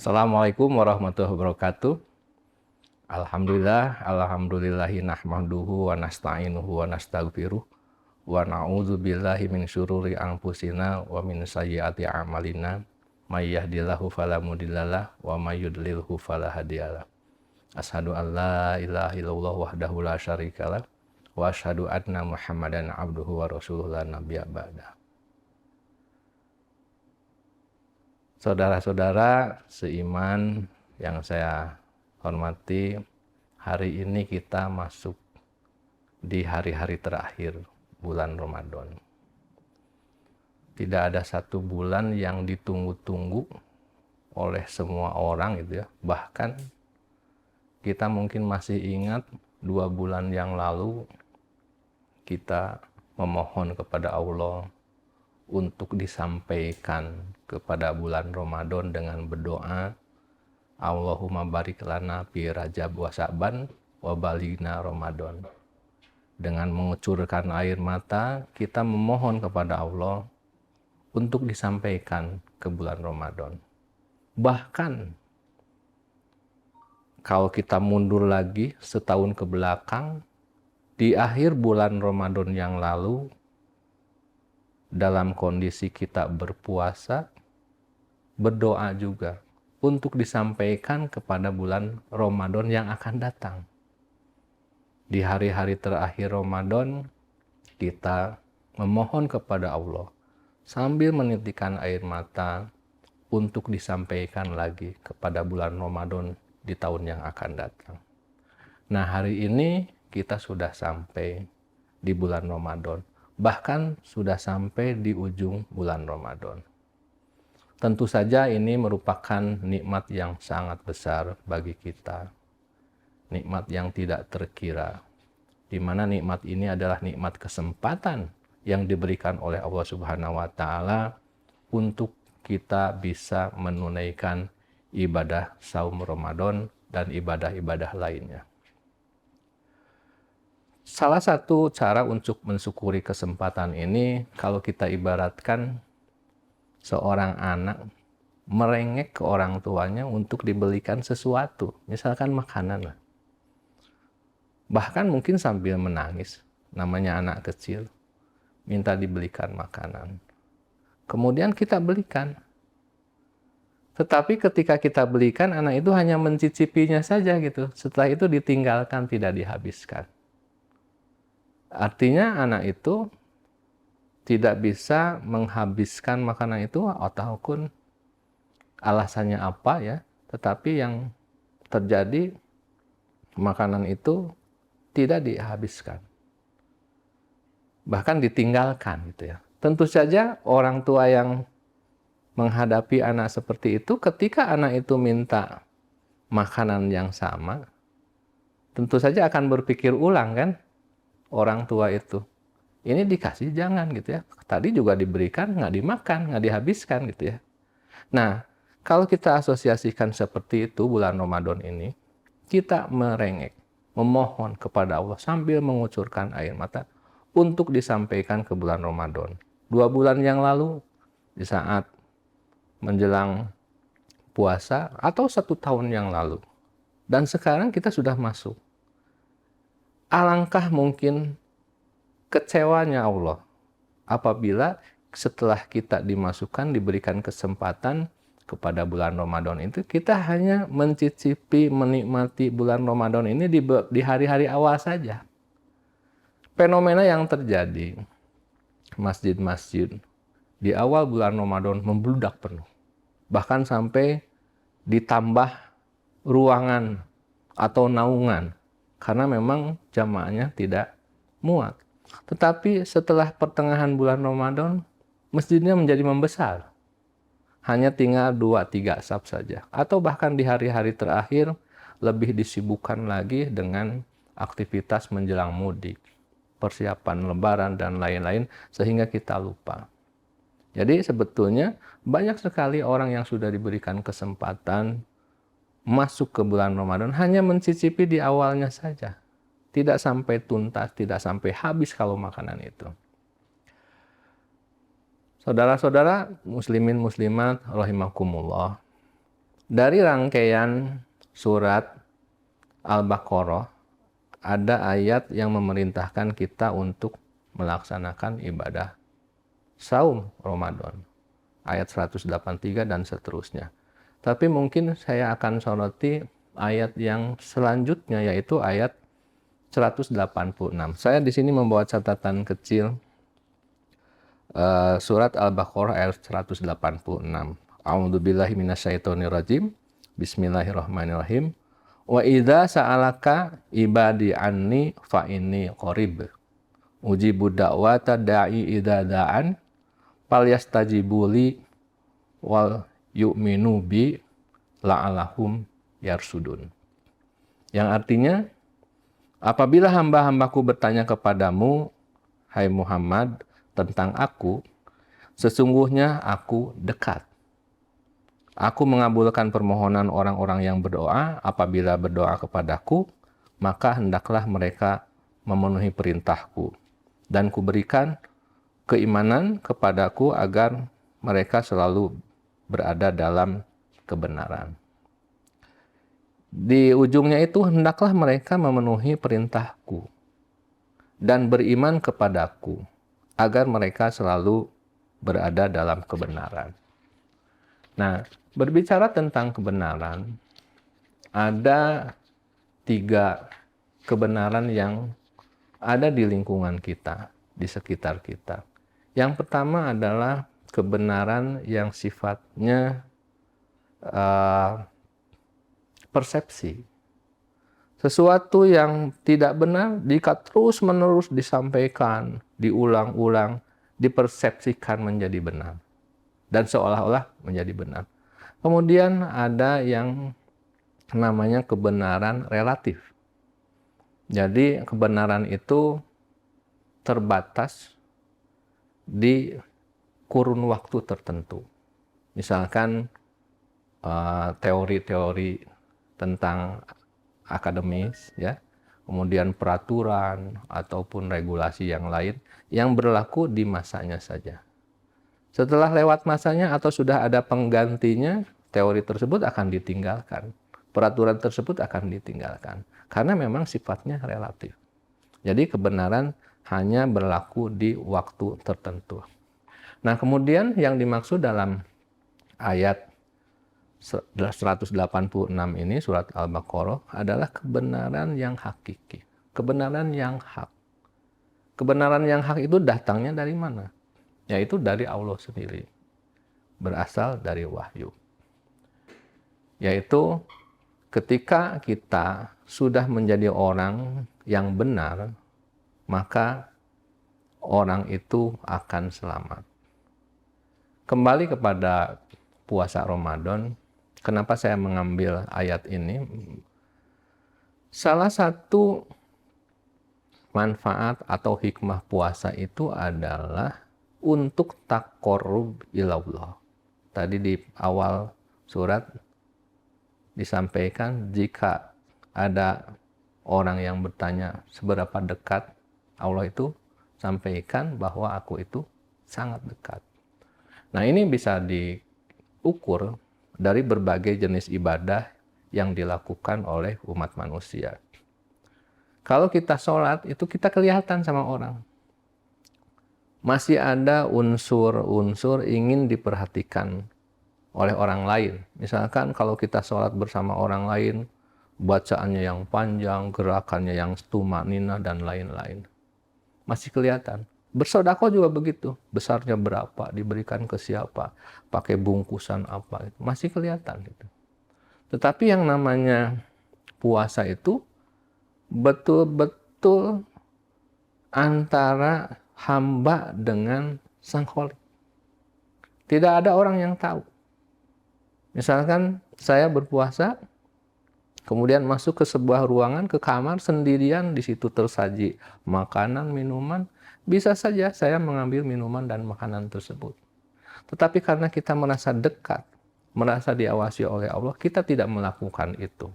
Assalamualaikum warahmatullahi wabarakatuh. Alhamdulillahi nahmaduhu wa nasta'inuhu wa nastaghfiruh wa na'udzu billahi min syururi anfusina wa min sayyiati a'malina may yahdihillahu fala mudhillalah wa may yudlilhu fala hadiyalah. Asyhadu an la ilaha illallah wahdahu la syarikalah wa asyhadu anna Muhammadan abduhu wa rasuluhu la nabiyya ba'da. Saudara-saudara seiman yang saya hormati, hari ini kita masuk di hari-hari terakhir bulan Ramadan. Tidak ada satu bulan yang ditunggu-tunggu oleh semua orang gitu ya. Bahkan kita mungkin masih ingat 2 bulan yang lalu kita memohon kepada Allah untuk disampaikan kepada bulan Ramadan dengan berdoa, Allahumma barik lana fi Rajab wa Sa'ban wa balighna Ramadan. Dengan mengucurkan air mata, kita memohon kepada Allah untuk disampaikan ke bulan Ramadan. Bahkan kalau kita mundur lagi setahun ke belakang, di akhir bulan Ramadan yang lalu, dalam kondisi kita berpuasa, berdoa juga untuk disampaikan kepada bulan Ramadan yang akan datang. Di hari-hari terakhir Ramadan, kita memohon kepada Allah sambil menitikkan air mata untuk disampaikan lagi kepada bulan Ramadan di tahun yang akan datang. Nah, hari ini kita sudah sampai di bulan Ramadan. Bahkan sudah sampai di ujung bulan Ramadan. Tentu saja ini merupakan nikmat yang sangat besar bagi kita. Nikmat yang tidak terkira. Di mana nikmat ini adalah nikmat kesempatan yang diberikan oleh Allah Subhanahu wa taala untuk kita bisa menunaikan ibadah saum Ramadan dan ibadah-ibadah lainnya. Salah satu cara untuk mensyukuri kesempatan ini, kalau kita ibaratkan seorang anak merengek ke orang tuanya untuk dibelikan sesuatu, misalkan makanan lah. Bahkan mungkin sambil menangis, namanya anak kecil, minta dibelikan makanan. Kemudian kita belikan. Tetapi ketika kita belikan, anak itu hanya mencicipinya saja gitu. Setelah itu ditinggalkan, tidak dihabiskan. Artinya anak itu tidak bisa menghabiskan makanan itu ataupun alasannya apa ya, tetapi yang terjadi makanan itu tidak dihabiskan. Bahkan ditinggalkan gitu ya. Tentu saja orang tua yang menghadapi anak seperti itu, ketika anak itu minta makanan yang sama, tentu saja akan berpikir ulang kan, orang tua itu. Ini dikasih jangan gitu ya. Tadi juga diberikan, nggak dimakan, nggak dihabiskan gitu ya. Nah, kalau kita asosiasikan seperti itu bulan Ramadan ini, kita merengek, memohon kepada Allah sambil mengucurkan air mata untuk disampaikan ke bulan Ramadan. 2 bulan yang lalu, di saat menjelang puasa, atau 1 tahun yang lalu. Dan sekarang kita sudah masuk. Alangkah mungkin kecewanya Allah apabila setelah kita dimasukkan, diberikan kesempatan kepada bulan Ramadan itu, kita hanya mencicipi, menikmati bulan Ramadan ini di hari-hari awal saja. Fenomena yang terjadi, masjid-masjid di awal bulan Ramadan membludak penuh. Bahkan sampai ditambah ruangan atau naungan. Karena memang jamaahnya tidak muat. Tetapi setelah pertengahan bulan Ramadan, masjidnya menjadi membesar. Hanya tinggal 2-3 saf saja. Atau bahkan di hari-hari terakhir, lebih disibukkan lagi dengan aktivitas menjelang mudik, persiapan lebaran, dan lain-lain, sehingga kita lupa. Jadi sebetulnya banyak sekali orang yang sudah diberikan kesempatan masuk ke bulan Ramadan hanya mencicipi di awalnya saja. Tidak sampai tuntas, tidak sampai habis kalau makanan itu. Saudara-saudara muslimin muslimat rahimakumullah. Dari rangkaian surat Al-Baqarah ada ayat yang memerintahkan kita untuk melaksanakan ibadah saum Ramadan. Ayat 183 dan seterusnya. Tapi mungkin saya akan soroti ayat yang selanjutnya, yaitu ayat 186. Saya di sini membawa catatan kecil surat Al-Baqarah ayat 186. A'udzubillahi minasyaitonirrajim. Bismillahirrahmanirrahim. Wa idza sa'alaka ibadi anni fa inni qarib. Ujibu da'wata da'i idza da'an falyastajibuli wal yu'minu bi la'alahum yarsudun. Yang artinya, apabila hamba-hambaku bertanya kepadamu, hai Muhammad, tentang aku, sesungguhnya aku dekat. Aku mengabulkan permohonan orang-orang yang berdoa. Apabila berdoa kepadaku, maka hendaklah mereka memenuhi perintahku. Dan kuberikan keimanan kepadaku agar mereka selalu berada dalam kebenaran. Di ujungnya itu, hendaklah mereka memenuhi perintahku dan beriman kepadaku agar mereka selalu berada dalam kebenaran. Nah, berbicara tentang kebenaran, ada 3 kebenaran yang ada di lingkungan kita, di sekitar kita. Yang pertama adalah kebenaran yang sifatnya persepsi. Sesuatu yang tidak benar jika terus-menerus disampaikan, diulang-ulang, dipersepsikan menjadi benar. Dan seolah-olah menjadi benar. Kemudian ada yang namanya kebenaran relatif. Jadi kebenaran itu terbatas di kurun waktu tertentu. Misalkan teori-teori tentang akademis, ya, kemudian peraturan ataupun regulasi yang lain yang berlaku di masanya saja. Setelah lewat masanya atau sudah ada penggantinya, teori tersebut akan ditinggalkan. Peraturan tersebut akan ditinggalkan. Karena memang sifatnya relatif. Jadi kebenaran hanya berlaku di waktu tertentu. Nah, kemudian yang dimaksud dalam ayat 186 ini, surat Al-Baqarah, adalah kebenaran yang hakiki. Kebenaran yang hak. Kebenaran yang hak itu datangnya dari mana? Yaitu dari Allah sendiri, berasal dari wahyu. Yaitu ketika kita sudah menjadi orang yang benar, maka orang itu akan selamat. Kembali kepada puasa Ramadan, kenapa saya mengambil ayat ini? Salah satu manfaat atau hikmah puasa itu adalah untuk taqarrub ilallah. Tadi di awal surat disampaikan, jika ada orang yang bertanya seberapa dekat Allah itu, sampaikan bahwa aku itu sangat dekat. Nah, ini bisa diukur dari berbagai jenis ibadah yang dilakukan oleh umat manusia. Kalau kita sholat, itu kita kelihatan sama orang. Masih ada unsur-unsur ingin diperhatikan oleh orang lain. Misalkan kalau kita sholat bersama orang lain, bacaannya yang panjang, gerakannya yang tumanina dan lain-lain. Masih kelihatan. Bersedekah juga begitu. Besarnya berapa, diberikan ke siapa, pakai bungkusan apa, masih kelihatan gitu. Tetapi yang namanya puasa itu betul-betul antara hamba dengan Sang Khalik. Tidak ada orang yang tahu. Misalkan saya berpuasa, kemudian masuk ke sebuah ruangan, ke kamar sendirian, di situ tersaji makanan, minuman, bisa saja saya mengambil minuman dan makanan tersebut. Tetapi karena kita merasa dekat, merasa diawasi oleh Allah, kita tidak melakukan itu.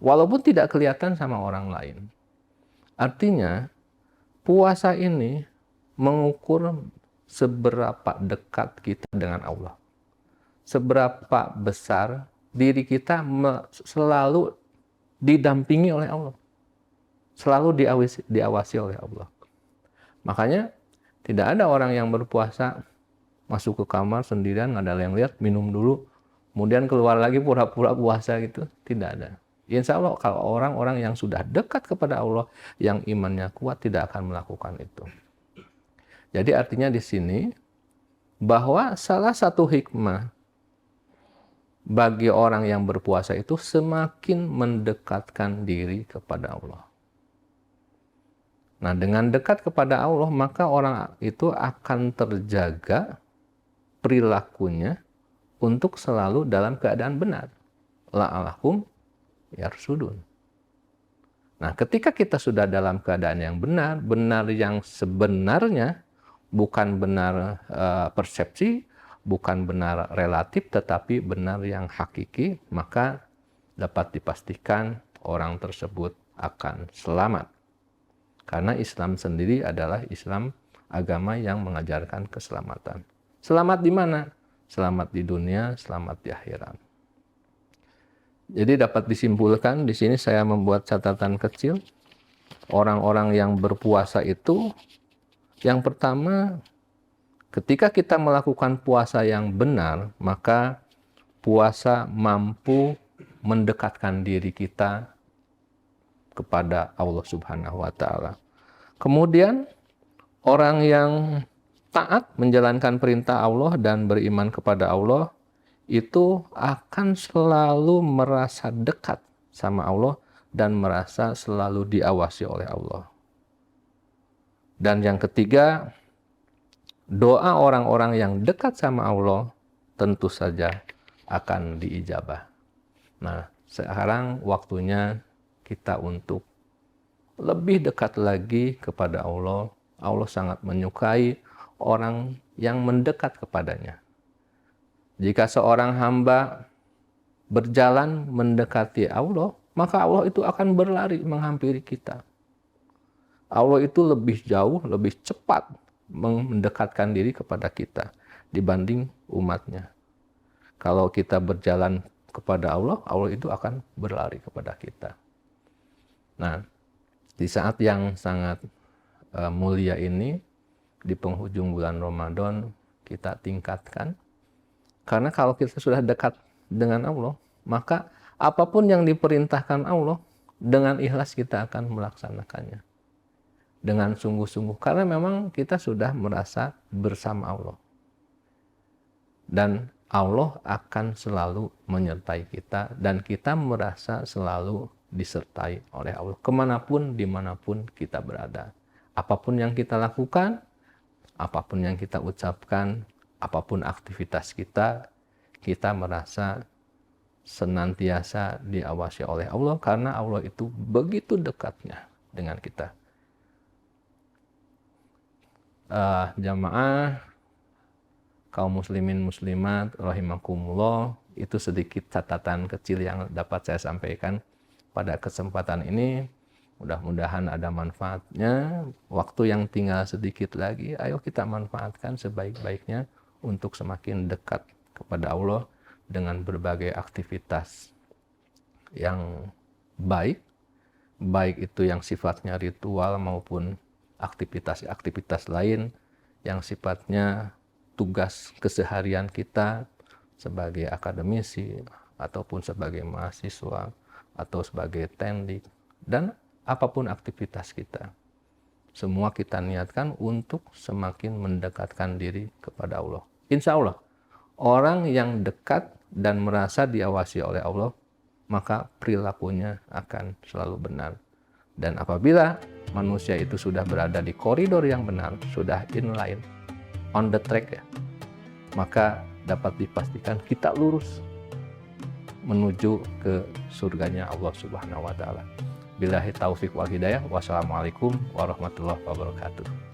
Walaupun tidak kelihatan sama orang lain. Artinya, puasa ini mengukur seberapa dekat kita dengan Allah. Seberapa besar diri kita selalu didampingi oleh Allah. Selalu diawasi oleh Allah. Makanya tidak ada orang yang berpuasa masuk ke kamar sendirian, nggak ada yang lihat, minum dulu, kemudian keluar lagi pura-pura puasa gitu. Tidak ada. Insya Allah kalau orang-orang yang sudah dekat kepada Allah, yang imannya kuat, tidak akan melakukan itu. Jadi artinya di sini bahwa salah satu hikmah bagi orang yang berpuasa itu semakin mendekatkan diri kepada Allah. Nah, dengan dekat kepada Allah, maka orang itu akan terjaga perilakunya untuk selalu dalam keadaan benar. La'alakum yarsudun. Nah, ketika kita sudah dalam keadaan yang benar, benar yang sebenarnya, bukan benar persepsi, bukan benar relatif, tetapi benar yang hakiki, maka dapat dipastikan orang tersebut akan selamat. Karena Islam sendiri adalah Islam agama yang mengajarkan keselamatan. Selamat di mana? Selamat di dunia, selamat di akhirat. Jadi dapat disimpulkan, di sini saya membuat catatan kecil. Orang-orang yang berpuasa itu, yang pertama, ketika kita melakukan puasa yang benar, maka puasa mampu mendekatkan diri kita kepada Allah Subhanahu wa Ta'ala. Kemudian, orang yang taat menjalankan perintah Allah dan beriman kepada Allah, itu akan selalu merasa dekat sama Allah dan merasa selalu diawasi oleh Allah. Dan yang ketiga, doa orang-orang yang dekat sama Allah tentu saja akan diijabah. Nah, sekarang waktunya kita untuk lebih dekat lagi kepada Allah. Allah sangat menyukai orang yang mendekat kepadanya. Jika seorang hamba berjalan mendekati Allah, maka Allah itu akan berlari menghampiri kita. Allah itu lebih jauh, lebih cepat mendekatkan diri kepada kita dibanding umatnya. Kalau kita berjalan kepada Allah, Allah itu akan berlari kepada kita. Nah, di saat yang sangat mulia ini, di penghujung bulan Ramadan, kita tingkatkan. Karena kalau kita sudah dekat dengan Allah, maka apapun yang diperintahkan Allah, dengan ikhlas kita akan melaksanakannya. Dengan sungguh-sungguh. Karena memang kita sudah merasa bersama Allah. Dan Allah akan selalu menyertai kita. Dan kita merasa selalu disertai oleh Allah. Kemanapun, dimanapun kita berada. Apapun yang kita lakukan, apapun yang kita ucapkan, apapun aktivitas kita, kita merasa senantiasa diawasi oleh Allah karena Allah itu begitu dekatnya dengan kita. Jamaah kaum muslimin muslimat rahimakumullah, itu sedikit catatan kecil yang dapat saya sampaikan pada kesempatan ini. Mudah-mudahan ada manfaatnya. Waktu yang tinggal sedikit lagi, ayo kita manfaatkan sebaik-baiknya untuk semakin dekat kepada Allah dengan berbagai aktivitas yang baik itu yang sifatnya ritual maupun aktivitas-aktivitas lain yang sifatnya tugas keseharian kita sebagai akademisi ataupun sebagai mahasiswa atau sebagai tendik dan apapun aktivitas kita. Semua kita niatkan untuk semakin mendekatkan diri kepada Allah. Insya Allah, orang yang dekat dan merasa diawasi oleh Allah, maka perilakunya akan selalu benar. Dan apabila manusia itu sudah berada di koridor yang benar, sudah inline, on the track ya, maka dapat dipastikan kita lurus menuju ke surganya Allah Subhanahu wa Ta'ala. Billahi taufiq wal hidayah. Wassalamualaikum warahmatullahi wabarakatuh.